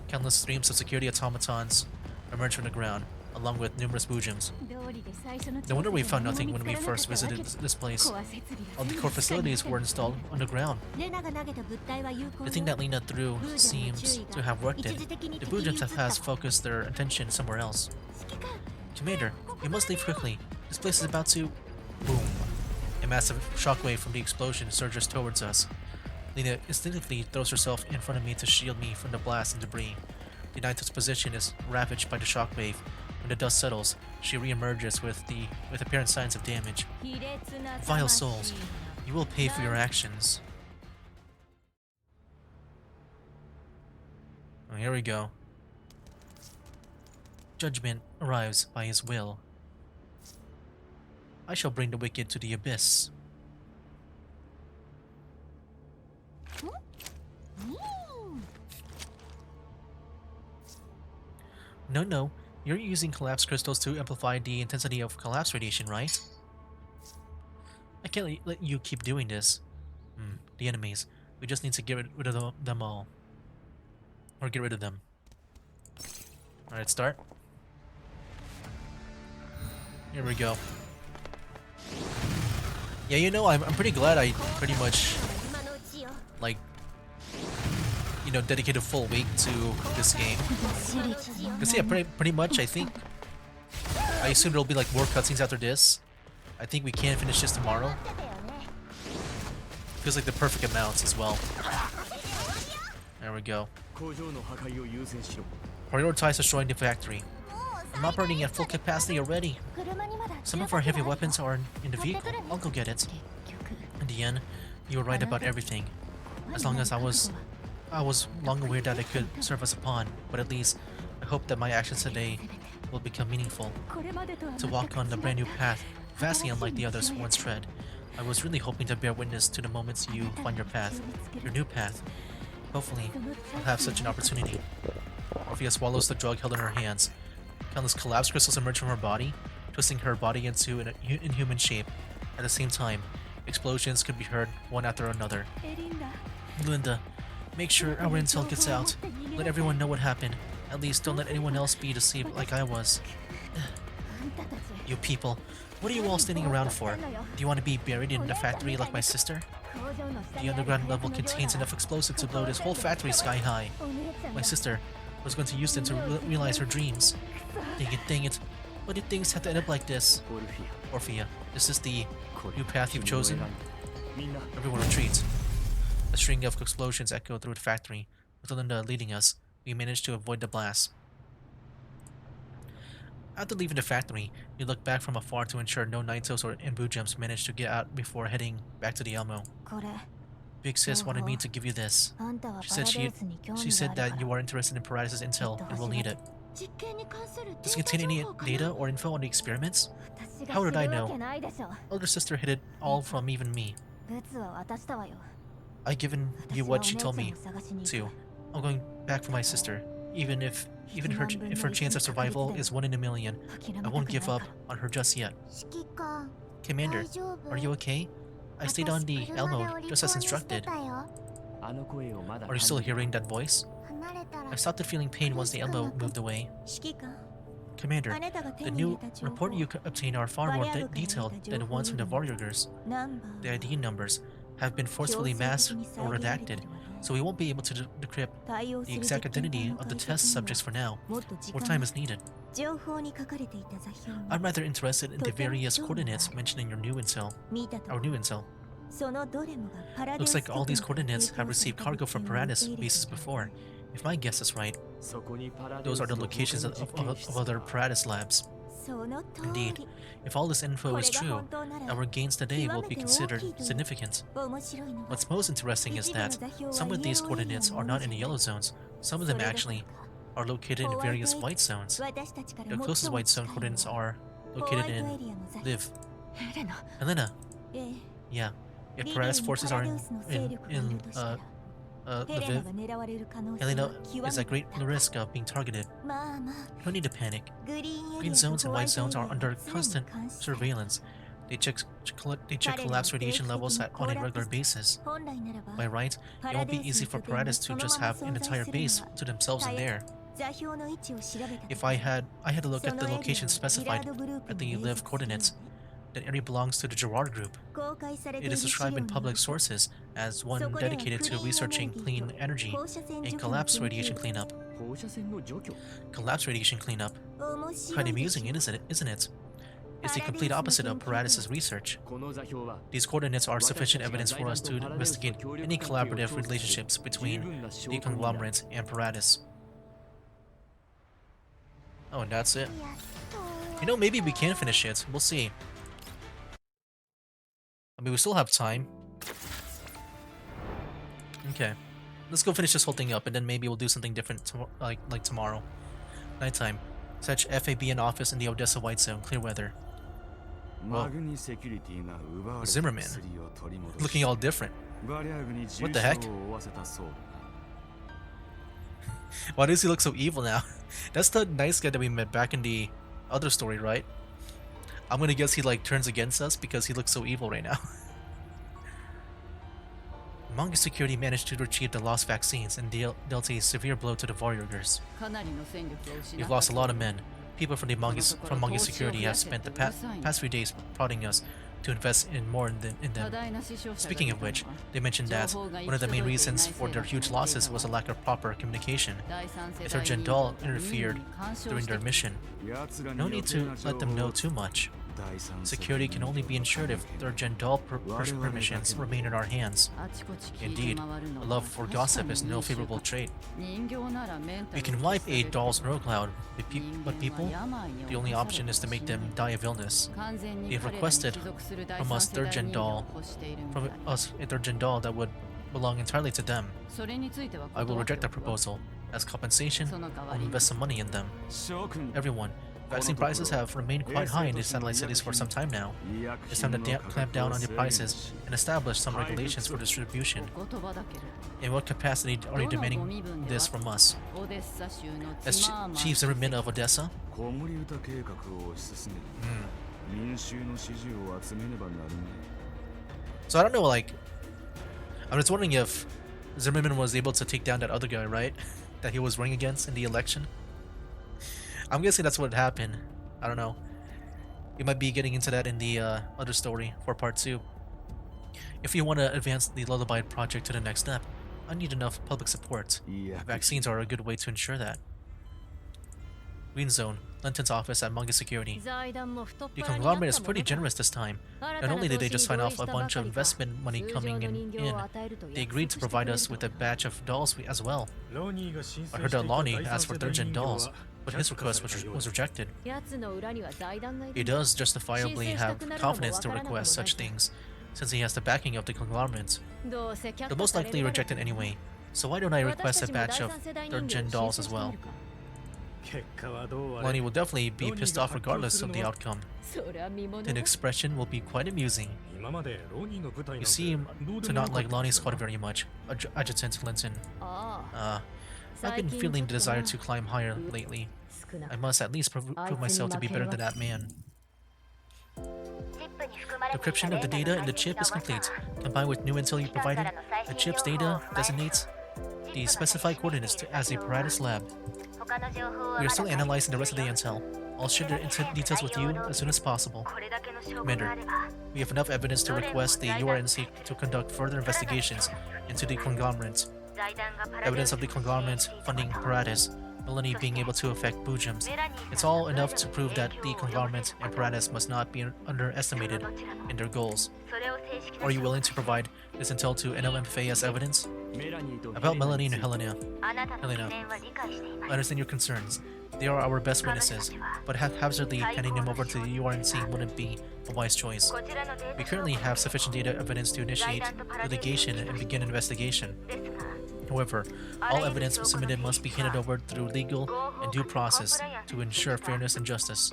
Countless streams of security automatons emerge from the ground, along with numerous Bujums. No wonder we found nothing when we first visited this place. All the core facilities were installed underground. The thing that Lena threw seems to have worked it. The Bujums has focused their attention somewhere else. Commander, we must leave quickly. This place is about to... Boom. A massive shockwave from the explosion surges towards us. Lena instinctively throws herself in front of me to shield me from the blast and debris. The Naito's position is ravaged by the shockwave. When the dust settles, she re-emerges with apparent signs of damage. Vile souls, you will pay for your actions. Oh, here we go. Judgment arrives by his will. I shall bring the wicked to the abyss. No. You're using collapse crystals to amplify the intensity of collapse radiation, right? I can't let you keep doing this. The enemies. We just need to get rid of them all. Or get rid of them. Alright, start. Here we go. Yeah, you know, I'm pretty glad I pretty much, like, you know, dedicated a full week to this game. Because yeah, pretty much, I assume there'll be like more cutscenes after this. I think we can finish this tomorrow. Feels like the perfect amounts as well. There we go. Prioritize destroying the factory. I'm operating at full capacity already. Some of our heavy weapons are in the vehicle. I'll go get it. In the end, you were right about everything. As long as I was long aware that it could serve as a pawn, but at least I hope that my actions today will become meaningful. To walk on the brand new path, vastly unlike the others once tread, I was really hoping to bear witness to the moments you find your path, your new path. Hopefully, I'll have such an opportunity. Orphia swallows the drug held in her hands. Countless collapse crystals emerge from her body, twisting her body into an inhuman shape. At the same time, explosions could be heard one after another. Linda, make sure our intel gets out. Let everyone know what happened. At least don't let anyone else be deceived like I was. You people, what are you all standing around for? Do you want to be buried in the factory like my sister? The underground level contains enough explosive to blow this whole factory sky high. My sister was going to use them to realize her dreams. Dang it. Why did things have to end up like this? Orphia, is this the new path you've chosen? Everyone retreats. A string of explosions echo through the factory, with Linda leading us. We manage to avoid the blast. After leaving the factory, we look back from afar to ensure no Naitos or Imbu gems manage to get out before heading back to the Elmo. Big Sis wanted me to give you this. She said that you are interested in Paradis' intel and will need it. Does it contain any data or info on the experiments? How did I know? Elder sister hid it all from even me. I've given you what she told me to. I'm going back for my sister. Even if her chance of survival is 1 in a million, I won't give up on her just yet. Commander, are you okay? I stayed on the Elmo just as instructed. Are you still hearing that voice? I stopped feeling pain once the Elmo moved away. Commander, the new report you obtained are far more detailed than the ones from the warriors. The ID numbers have been forcefully masked or redacted, so we won't be able to decrypt the exact identity of the test subjects for now. More time is needed. I'm rather interested in the various coordinates mentioned in your new intel. Our new intel. Looks like all these coordinates have received cargo from Paradis bases before. If my guess is right, those are the locations of other Paradis labs. Indeed, if all this info is true, our gains today will be considered significant. What's most interesting is that some of these coordinates are not in the yellow zones, some of them actually are located in various white zones. The closest white zone coordinates are located in Liv. Helena. Yeah, if Paradis forces are in Lviv, Helena is at great risk of being targeted. No need to panic. Green zones and white zones are under constant surveillance. They check collapse radiation levels on a regular basis. By right, it won't be easy for Paradis to just have an entire base to themselves in there. If I had to look at the location specified at the Liv coordinates. That area belongs to the Gerard Group. It is described in public sources as one dedicated to researching clean energy and collapse radiation cleanup. Collapse radiation cleanup? Quite amusing, isn't it? It's the complete opposite of Paradis' research. These coordinates are sufficient evidence for us to investigate any collaborative relationships between the conglomerate and Paradis. Oh, and that's it. You know, maybe we can finish it. We'll see. I mean, we still have time. Okay. Let's go finish this whole thing up, and then maybe we'll do something different like tomorrow. Nighttime. Such FAB in office in the Odessa White Zone. Clear weather. Whoa. Zimmerman. Looking all different. What the heck? Why does he look so evil now? That's the nice guy that we met back in the other story, right? I'm gonna guess he turns against us because he looks so evil right now. Manga security managed to retrieve the lost vaccines and dealt a severe blow to the warriors. We've lost a lot of men. People from Manga security have spent the past few days prodding us to invest in more in them. Speaking of which, they mentioned that one of the main reasons for their huge losses was a lack of proper communication. If their Jendal interfered during their mission, no need to let them know too much. Security can only be ensured if their Jendal permissions remain in our hands. Indeed, a love for gossip is no favorable trait. We can wipe a doll's snow cloud, but people, the only option is to make them die of illness. They have requested from us their Jendal that would belong entirely to them. I will reject that proposal. As compensation, I'll invest some money in them. Everyone, vaccine prices have remained quite high in these satellite cities for some time now. It's time to clamp down on the prices and establish some regulations for distribution. In what capacity are you demanding this from us? As Chief Zimmerman of Odessa? So I don't know, I'm just wondering if Zimmerman was able to take down that other guy, right? That he was running against in the election. I'm guessing that's what happened. I don't know. We might be getting into that in the other story for part 2. If you want to advance the Lullaby project to the next step, I need enough public support. Vaccines are a good way to ensure that. Green Zone. Linton's office at Manga Security. The conglomerate is pretty generous this time. Not only did they just sign off a bunch of investment money coming in, they agreed to provide us with a batch of dolls as well. I heard that Lonnie asked for third-gen dolls, but his request was rejected. He does justifiably have confidence to request such things, since he has the backing of the conglomerate. He'll most likely reject it anyway, so why don't I request a batch of third-gen dolls as well? Lonnie will definitely be pissed off regardless of the outcome. The expression will be quite amusing. You seem to not like Lonnie's squad very much, Adjutant Linton. I've been feeling the desire to climb higher lately. I must at least prove myself to be better than that man. Decryption of the data in the chip is complete. Combined with new intel you provided, the chip's data designates the specified coordinates as a Paratus lab. We are still analyzing the rest of the intel. I'll share the details with you as soon as possible. Commander, we have enough evidence to request the URNC to conduct further investigations into the conglomerate. Evidence of the conglomerate funding Paratus, Melanie being able to affect Bujums. It's all enough to prove that the conglomerate and Paratus must not be underestimated in their goals. Are you willing to provide this intel to NLMFA as evidence? About Melanie and Helena. I understand your concerns. They are our best witnesses, but haphazardly handing them over to the URNC wouldn't be a wise choice. We currently have sufficient data evidence to initiate litigation and begin investigation. However, all evidence submitted must be handed over through legal and due process to ensure fairness and justice.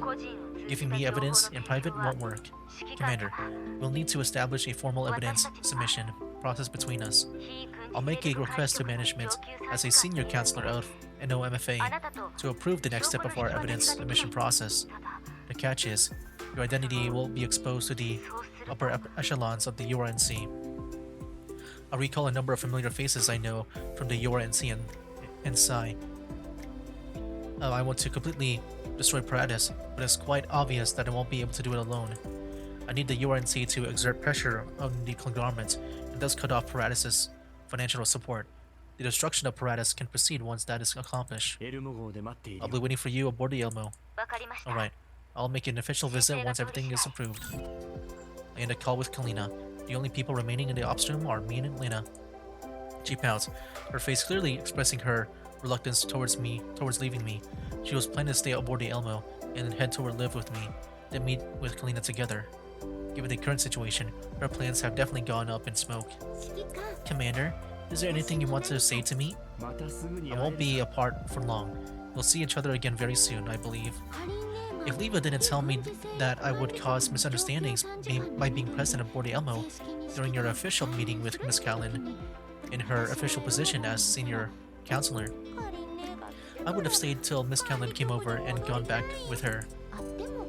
Giving me evidence in private won't work. Commander, we'll need to establish a formal evidence submission process between us. I'll make a request to management as a senior counselor of NOMFA to approve the next step of our evidence submission process. The catch is, your identity will be exposed to the upper echelons of the URNC. I recall a number of familiar faces I know from the URNC and Psy. I want to completely destroy Paratus, but it's quite obvious that I won't be able to do it alone. I need the URNC to exert pressure on the conglomerate and thus cut off Paratus' financial support. The destruction of Paratus can proceed once that is accomplished. I'll be waiting for you aboard the Elmo. Alright, I'll make an official visit once everything is approved. I end a call with Kalina. The only people remaining in the ops room are me and Lena. She pouts, her face clearly expressing her reluctance towards leaving me. She was planning to stay aboard the Elmo and then head toward live with me, then meet with Kalina together. Given the current situation, her plans have definitely gone up in smoke. Commander, is there anything you want to say to me? I won't be apart for long. We'll see each other again very soon, I believe. If Leva didn't tell me that I would cause misunderstandings by being present aboard the Elmo during your official meeting with Miss Callan in her official position as senior counselor, I would have stayed till Miss Callan came over and gone back with her.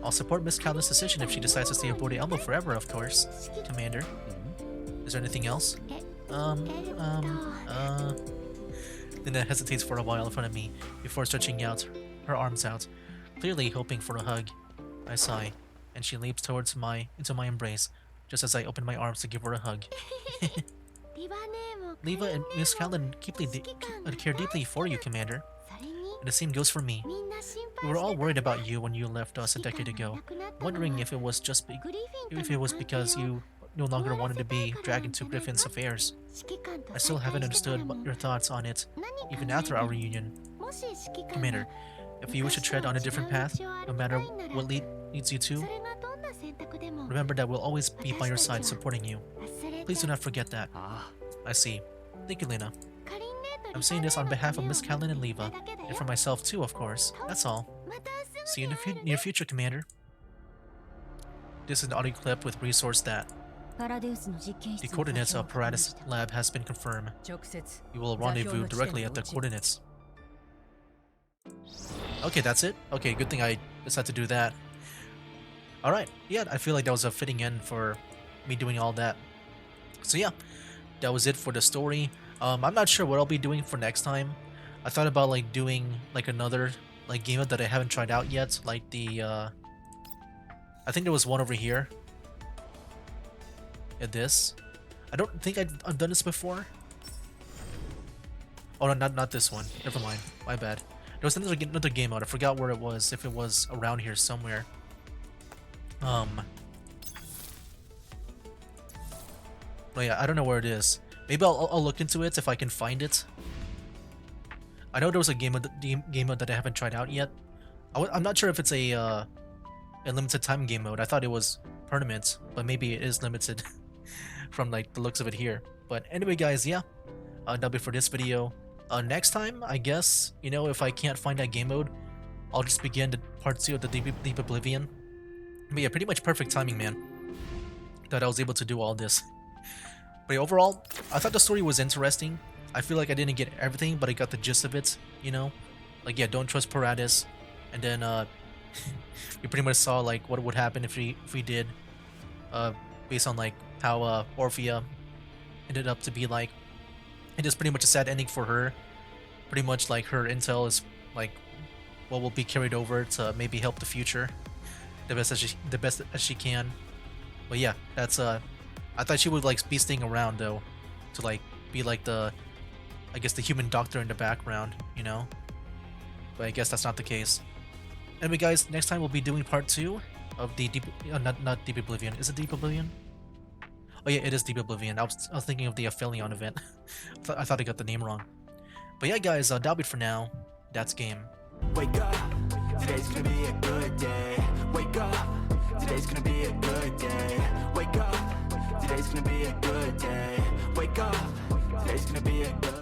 I'll support Miss Callan's decision if she decides to stay aboard the Elmo forever, of course, Commander. Is there anything else? Lena hesitates for a while in front of me before stretching out her arms out, clearly hoping for a hug. I sigh, and she leaps towards into my embrace, just as I open my arms to give her a hug. Leva and Miss Callan care deeply for you, Commander. And the same goes for me. We were all worried about you when you left us a decade ago, wondering if it was because you no longer wanted to be dragged into Griffin's affairs. I still haven't understood your thoughts on it, even after our reunion. Commander, if you wish to tread on a different path, no matter what leads you to, remember that we'll always be by your side supporting you. Please do not forget that. I see. Thank you, Lena. I'm saying this on behalf of Miss Callan and Leva, and for myself too, of course. That's all. See you in the near future, Commander. This is an audio clip with resource that the coordinates of Paratus Lab has been confirmed. We will rendezvous directly at the coordinates. Okay, that's it? Okay, good thing I decided to do that. Alright, yeah, I feel like that was a fitting end for me doing all that. So yeah, that was it for the story. I'm not sure what I'll be doing for next time. I thought about like doing like another like game that I haven't tried out yet, like the I think there was one over here. Yeah, this. I don't think I've done this before. Oh no, not this one. Never mind. My bad. There was another game mode. I forgot where it was. If it was around here somewhere. But yeah, I don't know where it is. Maybe I'll look into it if I can find it. I know there was a game mode that I haven't tried out yet. I'm not sure if it's a limited time game mode. I thought it was permanent, but maybe it is limited from like the looks of it here. But anyway, guys, yeah, that'll be for this video. Next time, I guess, you know, if I can't find that game mode, I'll just begin the part 2 of the Deep Oblivion. But yeah, pretty much perfect timing, man, that I was able to do all this. But yeah, overall, I thought the story was interesting. I feel like I didn't get everything, but I got the gist of it, you know? Like, yeah, don't trust Paratus. And then, you pretty much saw, like, what would happen if we did, based on, like, how, Orphia ended up to be like. It is pretty much a sad ending for her. Pretty much, like, her intel is, like, what will be carried over to maybe help the future the best as she can. But yeah, that's, I thought she would, like, be staying around, though, to, like, be, like, I guess the human doctor in the background, you know? But I guess that's not the case. Anyway, guys, next time we'll be doing part 2 of the not Deep Oblivion. Is it Deep Oblivion? Oh yeah, it is Deep Oblivion. I was thinking of the Aphelion event. I thought I got the name wrong. But yeah, guys, that'll be it for now. That's game.
Wake up, today's gonna be a good day. Wake up, today's gonna be a good day. Wake up, today's gonna be a good day. Wake up, today's gonna be a good day.